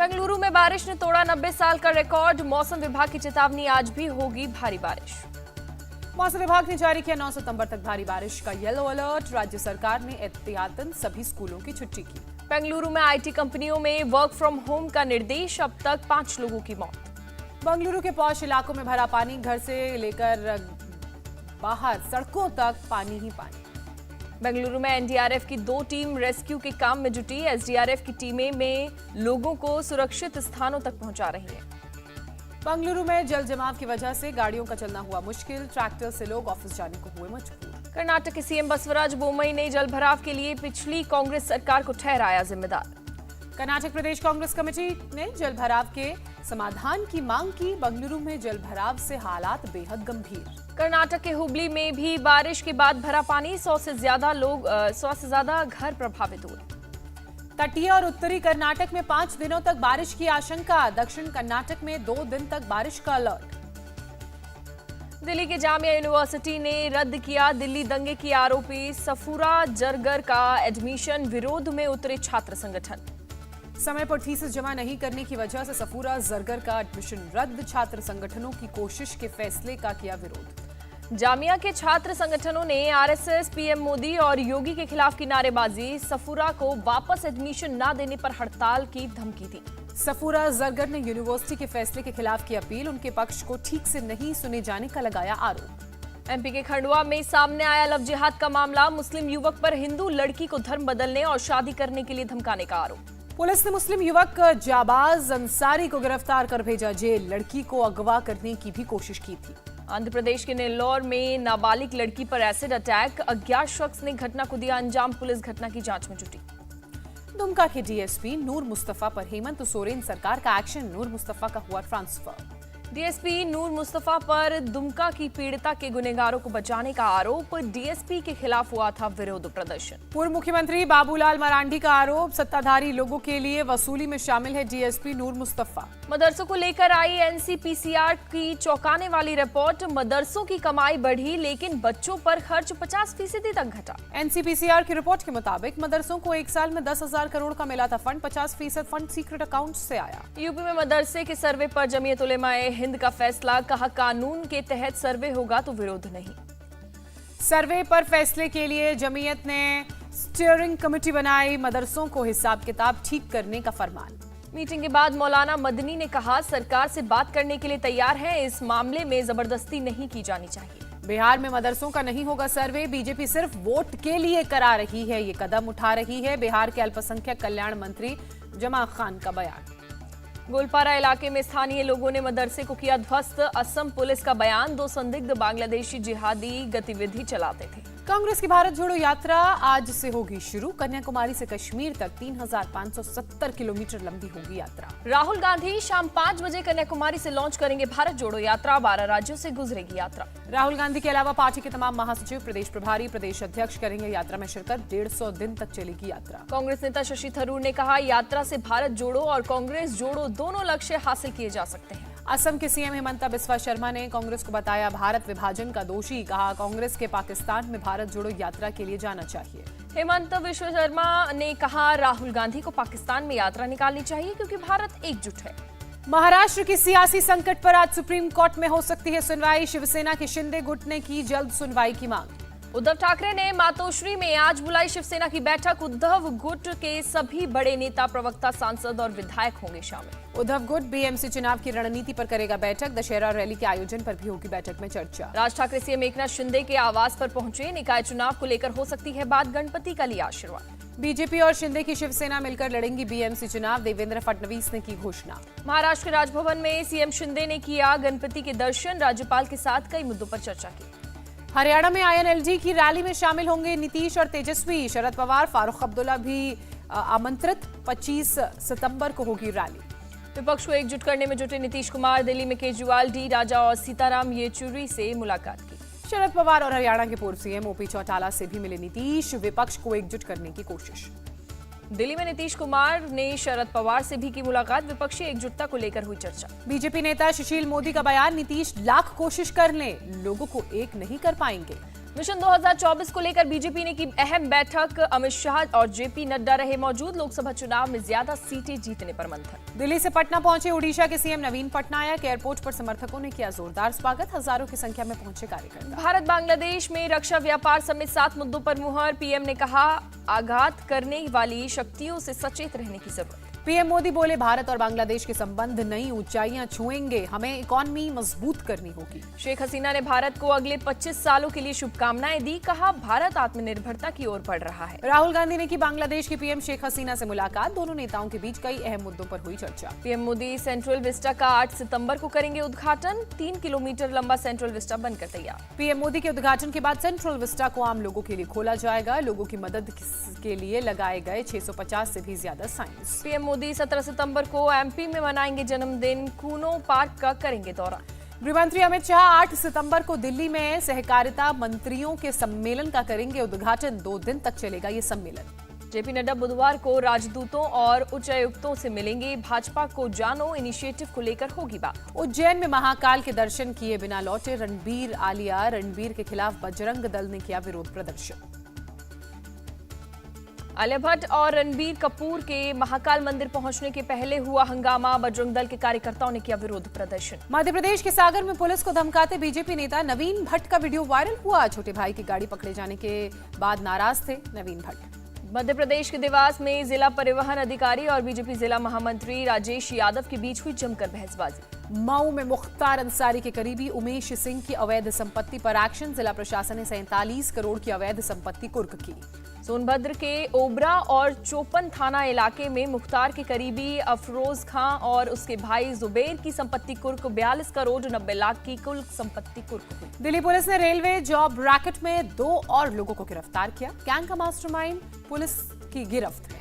बेंगलुरु में बारिश ने तोड़ा 90 साल का रिकॉर्ड। मौसम विभाग की चेतावनी, आज भी होगी भारी बारिश। मौसम विभाग ने जारी किया 9 सितंबर तक भारी बारिश का येलो अलर्ट। राज्य सरकार ने एहतियातन सभी स्कूलों की छुट्टी की। बेंगलुरु में आईटी कंपनियों में वर्क फ्रॉम होम का निर्देश, अब तक 5 लोगों की मौत। बेंगलुरु के पॉश इलाकों में भरा पानी, घर से लेकर बाहर सड़कों तक पानी ही पानी। बेंगलुरु में एनडीआरएफ की 2 टीम रेस्क्यू के काम में जुटी। एसडीआरएफ की टीमें में लोगों को सुरक्षित स्थानों तक पहुंचा रही हैं। बेंगलुरु में जल जमाव की वजह से गाड़ियों का चलना हुआ मुश्किल। ट्रैक्टर से लोग ऑफिस जाने को हुए मजबूर। कर्नाटक के सीएम बसवराज बोम्मई ने जल भराव के लिए पिछली कांग्रेस सरकार को ठहराया जिम्मेदार। कर्नाटक प्रदेश कांग्रेस कमेटी ने जल भराव के समाधान की मांग की। बेंगलुरु में जल भराव से हालात बेहद गंभीर। कर्नाटक के हुबली में भी बारिश के बाद भरा पानी, 100 से ज्यादा घर प्रभावित हुए। तटीय और उत्तरी कर्नाटक में 5 दिनों तक बारिश की आशंका। दक्षिण कर्नाटक में 2 दिन तक बारिश का अलर्ट। दिल्ली के जामिया यूनिवर्सिटी ने रद्द किया दिल्ली दंगे की आरोपी सफूरा जरगर का एडमिशन। विरोध में उतरे छात्र संगठन। समय पर थीसिस जमा नहीं करने की वजह से सफूरा जरगर का एडमिशन रद्द। छात्र संगठनों की कोशिश के फैसले का किया विरोध। जामिया के छात्र संगठनों ने आरएसएस, पीएम मोदी और योगी के खिलाफ की नारेबाजी। सफूरा को वापस एडमिशन न देने पर हड़ताल की धमकी दी। सफूरा जरगर ने यूनिवर्सिटी के फैसले के खिलाफ की अपील। उनके पक्ष को ठीक से नहीं सुने जाने का लगाया आरोप। एमपी के खंडवा में सामने आया लव जिहाद का मामला। मुस्लिम युवक पर हिंदू लड़की को धर्म बदलने और शादी करने के लिए धमकाने का आरोप। पुलिस ने मुस्लिम युवक जाबाज अंसारी को गिरफ्तार कर भेजा जेल। लड़की को अगवा करने की भी कोशिश की थी। आंध्र प्रदेश के नेल्लोर में नाबालिग लड़की पर एसिड अटैक। अज्ञात शख्स ने घटना को दिया अंजाम। पुलिस घटना की जांच में जुटी। दुमका के डीएसपी नूर मुस्तफा पर हेमंत सोरेन सरकार का एक्शन। नूर मुस्तफा का हुआ ट्रांसफर। डीएसपी नूर मुस्तफा पर दुमका की पीड़िता के गुनहगारों को बचाने का आरोप। डीएसपी के खिलाफ हुआ था विरोध प्रदर्शन। पूर्व मुख्यमंत्री बाबूलाल मरांडी का आरोप। सत्ताधारी लोगों के लिए वसूली में शामिल है डीएसपी नूर मुस्तफा। मदरसों को लेकर आई एनसीपीसीआर की चौंकाने वाली रिपोर्ट। मदरसों की कमाई बढ़ी लेकिन बच्चों पर खर्च 50% तक घटा। एनसीपीसीआर की रिपोर्ट के मुताबिक मदरसों को एक साल में 10,000 करोड़ का मिला था फंड। 50% फंड सीक्रेट अकाउंट से आया। यूपी में मदरसे के सर्वे पर जमीयत उलेमा-ए हिंद का फैसला। कहा कानून के तहत सर्वे होगा तो विरोध नहीं। सर्वे पर फैसले के लिए जमीयत ने स्टीयरिंग कमेटी बनाई। मदरसों को हिसाब किताब ठीक करने का फरमान। मीटिंग के बाद मौलाना मदनी ने कहा सरकार से बात करने के लिए तैयार है। इस मामले में जबरदस्ती नहीं की जानी चाहिए। बिहार में मदरसों का नहीं होगा सर्वे। बीजेपी सिर्फ वोट के लिए करा रही है, ये कदम उठा रही है। बिहार के अल्पसंख्यक कल्याण मंत्री जमा खान का बयान। गोलपारा इलाके में स्थानीय लोगों ने मदरसे को किया ध्वस्त। असम पुलिस का बयान। 2 संदिग्ध बांग्लादेशी जिहादी गतिविधि चलाते थे। कांग्रेस की भारत जोड़ो यात्रा आज से होगी शुरू। कन्याकुमारी से कश्मीर तक 3,570 किलोमीटर लंबी होगी यात्रा। राहुल गांधी शाम 5 बजे कन्याकुमारी से लॉन्च करेंगे भारत जोड़ो यात्रा। 12 राज्यों से गुजरेगी यात्रा। राहुल गांधी के अलावा पार्टी के तमाम महासचिव, प्रदेश प्रभारी, प्रदेश अध्यक्ष करेंगे यात्रा में शिरकत। 150 दिन तक चलेगी यात्रा। कांग्रेस नेता शशि थरूर ने कहा यात्रा से भारत जोड़ो और कांग्रेस जोड़ो दोनों लक्ष्य हासिल किए जा सकते हैं। असम के सीएम हिमंता बिस्वा शर्मा ने कांग्रेस को बताया भारत विभाजन का दोषी। कहा कांग्रेस के पाकिस्तान में भारत जोड़ो यात्रा के लिए जाना चाहिए। हेमंत बिस्वा शर्मा ने कहा राहुल गांधी को पाकिस्तान में यात्रा निकालनी चाहिए क्योंकि भारत एकजुट है। महाराष्ट्र की सियासी संकट पर आज सुप्रीम कोर्ट में हो सकती है सुनवाई। शिवसेना के शिंदे गुट ने की जल्द सुनवाई की मांग। उद्धव ठाकरे ने मातोश्री में आज बुलाई शिवसेना की बैठक। उद्धव गुट के सभी बड़े नेता, प्रवक्ता, सांसद और विधायक होंगे शामिल। उद्धव गुट बीएमसी चुनाव की रणनीति पर करेगा बैठक। दशहरा रैली के आयोजन पर भी होगी बैठक में चर्चा। राज ठाकरे सीएम एकनाथ शिंदे के आवास पर पहुंचे। निकाय चुनाव को लेकर हो सकती है बात। गणपति का लिया आशीर्वाद। बीजेपी और शिंदे की शिवसेना मिलकर लड़ेंगी बीएमसी चुनाव। देवेंद्र फडणवीस ने की घोषणा। महाराष्ट्र के राजभवन में सीएम शिंदे ने किया गणपति के दर्शन। राज्यपाल के साथ कई मुद्दों पर चर्चा की। हरियाणा में आईएनएलडी की रैली में शामिल होंगे नीतीश और तेजस्वी। शरद पवार, फारूक अब्दुल्ला भी आमंत्रित। 25 सितंबर को होगी रैली। विपक्ष को एकजुट करने में जुटे नीतीश कुमार। दिल्ली में केजरीवाल, डी राजा और सीताराम येचुरी से मुलाकात की। शरद पवार और हरियाणा के पूर्व सीएम ओपी चौटाला से भी मिले नीतीश। विपक्ष को एकजुट करने की कोशिश। दिल्ली में नीतीश कुमार ने शरद पवार से भी की मुलाकात। विपक्षी एकजुटता को लेकर हुई चर्चा। बीजेपी नेता सुशील मोदी का बयान। नीतीश लाख कोशिश कर लें, लोगों को एक नहीं कर पाएंगे। मिशन 2024 को लेकर बीजेपी ने की अहम बैठक। अमित शाह और जेपी नड्डा रहे मौजूद। लोकसभा चुनाव में ज्यादा सीटें जीतने पर मंथन। दिल्ली से पटना पहुंचे उड़ीसा के सीएम नवीन पटनायक। एयरपोर्ट पर समर्थकों ने किया जोरदार स्वागत। हजारों की संख्या में पहुंचे कार्यकर्ता। भारत बांग्लादेश में रक्षा व्यापार समेत 7 मुद्दों पर मुहर। पीएम ने कहा, आघात करने वाली शक्तियों से सचेत रहने की जरूरत। पीएम मोदी बोले, भारत और बांग्लादेश के संबंध नई ऊंचाइयां छुएंगे। हमें इकॉनमी मजबूत करनी होगी। शेख हसीना ने भारत को अगले 25 सालों के लिए शुभकामनाएं दी। कहा, भारत आत्मनिर्भरता की ओर बढ़ रहा है। राहुल गांधी ने की बांग्लादेश की पीएम शेख हसीना से मुलाकात। दोनों नेताओं के बीच कई अहम मुद्दों पर हुई चर्चा। पीएम मोदी सेंट्रल विस्टा का 8 सितंबर को करेंगे उद्घाटन। 3 किलोमीटर लंबा सेंट्रल विस्टा बनकर तैयार। पीएम मोदी के उद्घाटन के बाद सेंट्रल विस्टा को आम लोगों के लिए खोला जाएगा। लोगों की मदद के लिए लगाए गए 650 से भी ज्यादा साइंस। पीएम मोदी 17 सितंबर को एमपी में मनाएंगे जन्मदिन। कूनो पार्क का करेंगे दौरा। गृहमंत्री अमित शाह 8 सितंबर को दिल्ली में सहकारिता मंत्रियों के सम्मेलन का करेंगे उद्घाटन। 2 दिन तक चलेगा ये सम्मेलन। जेपी नड्डा बुधवार को राजदूतों और उच्चायुक्तों से मिलेंगे। भाजपा को जानो इनिशिएटिव को लेकर होगी बात। उज्जैन में महाकाल के दर्शन किए बिना लौटे रणबीर आलिया। रणबीर के खिलाफ बजरंग दल ने किया विरोध प्रदर्शन। आलिया भट्ट और रणबीर कपूर के महाकाल मंदिर पहुंचने के पहले हुआ हंगामा। बजरंग दल के कार्यकर्ताओं ने किया विरोध प्रदर्शन। मध्य प्रदेश के सागर में पुलिस को धमकाते बीजेपी नेता नवीन भट्ट का वीडियो वायरल हुआ। छोटे भाई की गाड़ी पकड़े जाने के बाद नाराज थे नवीन भट्ट। मध्य प्रदेश के देवास में जिला परिवहन अधिकारी और बीजेपी जिला महामंत्री राजेश यादव के बीच हुई जमकर बहसबाजी। मऊ में मुख्तार अंसारी के करीबी उमेश सिंह की अवैध संपत्ति पर एक्शन। जिला प्रशासन ने 47 करोड़ की अवैध संपत्ति कुर्क की। सोनभद्र के ओबरा और चोपन थाना इलाके में मुख्तार के करीबी अफरोज खां और उसके भाई जुबेर की संपत्ति कुर्क। 42 करोड़ 90 लाख की कुल संपत्ति कुर्क हुई। दिल्ली पुलिस ने रेलवे जॉब रैकेट में 2 और लोगों को गिरफ्तार किया। गैंग का मास्टरमाइंड पुलिस की गिरफ्त में।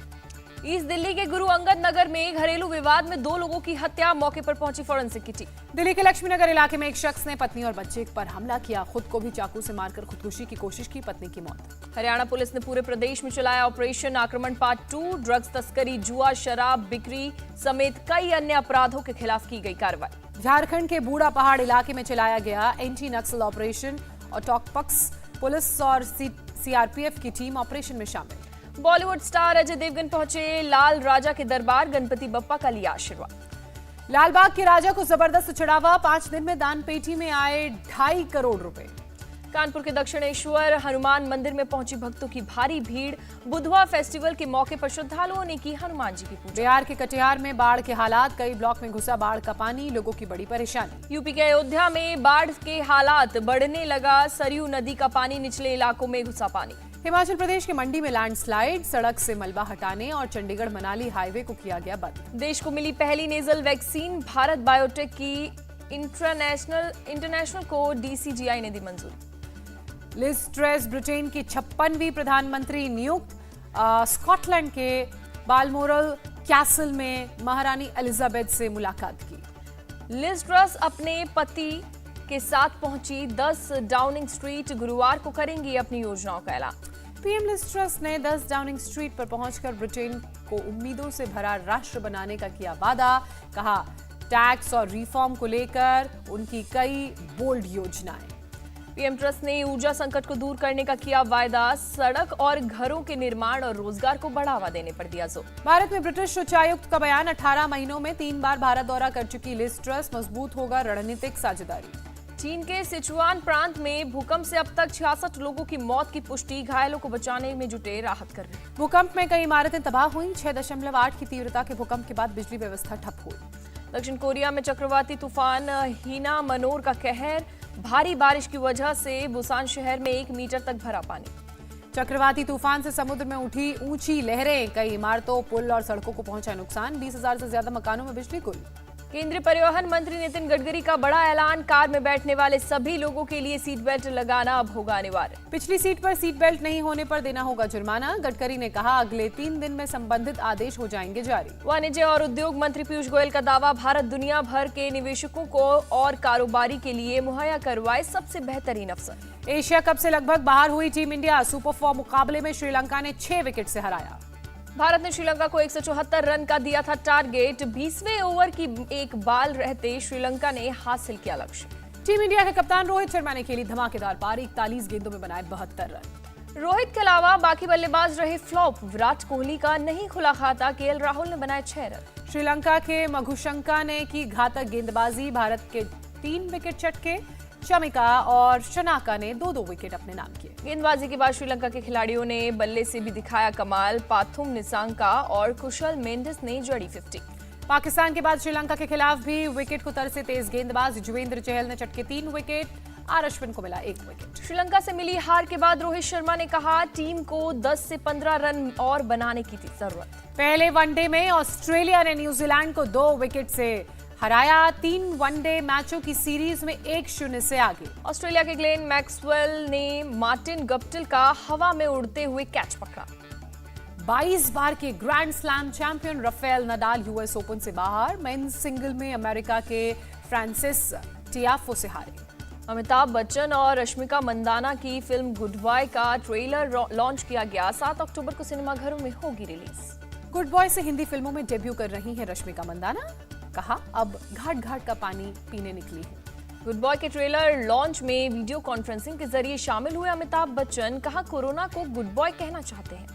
ईस्ट दिल्ली के गुरु अंगद नगर में घरेलू विवाद में 2 लोगों की हत्या। मौके पर पहुंची फोरेंसिक की टीम। दिल्ली के लक्ष्मी नगर इलाके में एक शख्स ने पत्नी और बच्चे पर हमला किया। खुद को भी चाकू से मारकर खुदकुशी की कोशिश की। पत्नी की मौत। हरियाणा पुलिस ने पूरे प्रदेश में चलाया ऑपरेशन आक्रमण पार्ट 2। ड्रग्स तस्करी, जुआ, शराब बिक्री समेत कई अन्य अपराधों के खिलाफ की गई कार्रवाई। झारखंड के बूढ़ा पहाड़ इलाके में चलाया गया एंटी नक्सल ऑपरेशन। और टॉकपक्स पुलिस और सीआरपीएफ की टीम ऑपरेशन में शामिल। बॉलीवुड स्टार अजय देवगन पहुंचे लाल राजा के दरबार। गणपति बप्पा का लिया आशीर्वाद। लालबाग के राजा को जबरदस्त चढ़ावा। 5 दिन में दान पेटी में आए 2.5 करोड़ रुपए। कानपुर के दक्षिणेश्वर हनुमान मंदिर में पहुंची भक्तों की भारी भीड़। बुधवा फेस्टिवल के मौके पर श्रद्धालुओं ने की हनुमान जी की पूजा। बिहार के कटिहार में बाढ़ के हालात। कई ब्लॉक में घुसा बाढ़ का पानी। लोगों की बड़ी परेशानी। यूपी के अयोध्या में बाढ़ के हालात बढ़ने लगा। सरयू नदी का पानी निचले इलाकों में घुसा पानी। हिमाचल प्रदेश के मंडी में लैंडस्लाइड। सड़क से मलबा हटाने और चंडीगढ़ मनाली हाईवे को किया गया बंद। देश को मिली पहली नेजल वैक्सीन। भारत बायोटेक की इंटरनेशनल को डीसीजीआई ने दी मंजूरी। लिज ट्रेस ब्रिटेन की 56वीं प्रधानमंत्री नियुक्त। स्कॉटलैंड के बालमोरल कैसल में महारानी एलिजाबेथ से मुलाकात की। लिज ट्रस अपने पति के साथ पहुंची 10 डाउनिंग स्ट्रीट। गुरुवार को करेंगी अपनी योजनाओं का ऐलान। पीएम लिज ट्रस ने 10 डाउनिंग स्ट्रीट पर पहुंचकर ब्रिटेन को उम्मीदों से भरा राष्ट्र बनाने का किया वादा। कहा, टैक्स और रिफॉर्म को लेकर उनकी कई बोल्ड योजनाएं। पीएम ट्रस्ट ने ऊर्जा संकट को दूर करने का किया वायदा। सड़क और घरों के निर्माण और रोजगार को बढ़ावा देने पर दिया जोर। भारत में ब्रिटिश उच्चायुक्त का बयान। 18 महीनों में 3 बार भारत दौरा कर चुकी लिज ट्रस। मजबूत होगा रणनीतिक साझेदारी। चीन के सिचुआन प्रांत में भूकंप से अब तक 66 लोगों की मौत की पुष्टि। घायलों को बचाने में जुटे राहत कर्मी। भूकंप में कई इमारतें तबाह हुई। 6.8 की तीव्रता के भूकंप के बाद बिजली व्यवस्था ठप हुई। दक्षिण कोरिया में चक्रवाती तूफान हीना मनोर का कहर। भारी बारिश की वजह से बुसान शहर में 1 मीटर तक भरा पानी। चक्रवाती तूफान से समुद्र में उठी ऊंची लहरें। कई इमारतों, पुल और सड़कों को पहुंचा नुकसान। 20,000 से ज्यादा मकानों में बिजली गुल। केंद्रीय परिवहन मंत्री नितिन गडकरी का बड़ा ऐलान। कार में बैठने वाले सभी लोगों के लिए सीट बेल्ट लगाना अब होगा अनिवार्य। पिछली सीट पर सीट बेल्ट नहीं होने पर देना होगा जुर्माना। गडकरी ने कहा, अगले 3 दिन में संबंधित आदेश हो जाएंगे जारी। वाणिज्य और उद्योग मंत्री पीयूष गोयल का दावा, भारत दुनिया भर के निवेशकों को और कारोबारी के लिए मुहैया करवाए सबसे बेहतरीन अवसर। एशिया कप से लगभग बाहर हुई टीम इंडिया। सुपर 4 मुकाबले में श्रीलंका ने 6 विकेट से हराया। भारत ने श्रीलंका को 174 रन का दिया था टारगेट। 20वें ओवर की एक बाल रहते श्रीलंका ने हासिल किया लक्ष्य। टीम इंडिया के कप्तान रोहित शर्मा ने खेली धमाकेदार पारी, 41 गेंदों में बनाए 72 रन। रोहित के अलावा बाकी बल्लेबाज रहे फ्लॉप। विराट कोहली का नहीं खुला खाता, केएल राहुल ने बनाए 6 रन। श्रीलंका के मघुशंका ने की घातक गेंदबाजी, भारत के 3 विकेट चटके। शमिका और शनाका ने 2-2 विकेट अपने नाम किए। गेंदबाजी के बाद श्रीलंका के खिलाड़ियों ने बल्ले से भी दिखाया कमाल। पाथुम निसांका और कुशल मेंडिस ने जड़ी 50। पाकिस्तान के बाद श्रीलंका के खिलाफ भी विकेट को तरसे तेज गेंदबाज। युजवेंद्र चहल ने चटके 3 विकेट, आर अश्विन को मिला 1 विकेट। श्रीलंका से मिली हार के बाद रोहित शर्मा ने कहा, टीम को 10 से 15 रन और बनाने की थी जरूरत। पहले वनडे में ऑस्ट्रेलिया ने न्यूजीलैंड को 2 विकेट से हराया। 3 वनडे मैचों की सीरीज में 1-0 से आगे। ऑस्ट्रेलिया के ग्लेन मैक्सवेल ने मार्टिन गप्टिल का हवा में उड़ते हुए कैच पकड़ा। 22 बार के grand slam champion Rafael Nadal US open से बाहर। मेंस सिंगल में अमेरिका के फ्रांसिस टियाफो से हारे। अमिताभ बच्चन और रश्मिका मंदाना की फिल्म गुड बॉय का ट्रेलर लॉन्च किया गया। 7 अक्टूबर को सिनेमाघरों में होगी रिलीज। गुड बॉय से हिंदी फिल्मों में डेब्यू कर रही हैं रश्मिका मंदाना। कहा, अब घाट घाट का पानी पीने निकली है। गुड बॉय के ट्रेलर लॉन्च में वीडियो कॉन्फ्रेंसिंग के जरिए शामिल हुए अमिताभ बच्चन। कहा, कोरोना को गुड बॉय कहना चाहते हैं।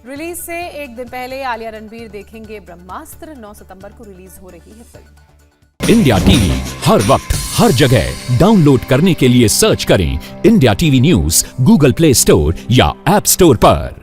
रिलीज से एक दिन पहले आलिया रणबीर देखेंगे ब्रह्मास्त्र। 9 सितंबर को रिलीज हो रही है फिल्म। इंडिया टीवी हर वक्त हर जगह डाउनलोड करने के लिए सर्च करें India TV news Google play store या ऐप स्टोर पर।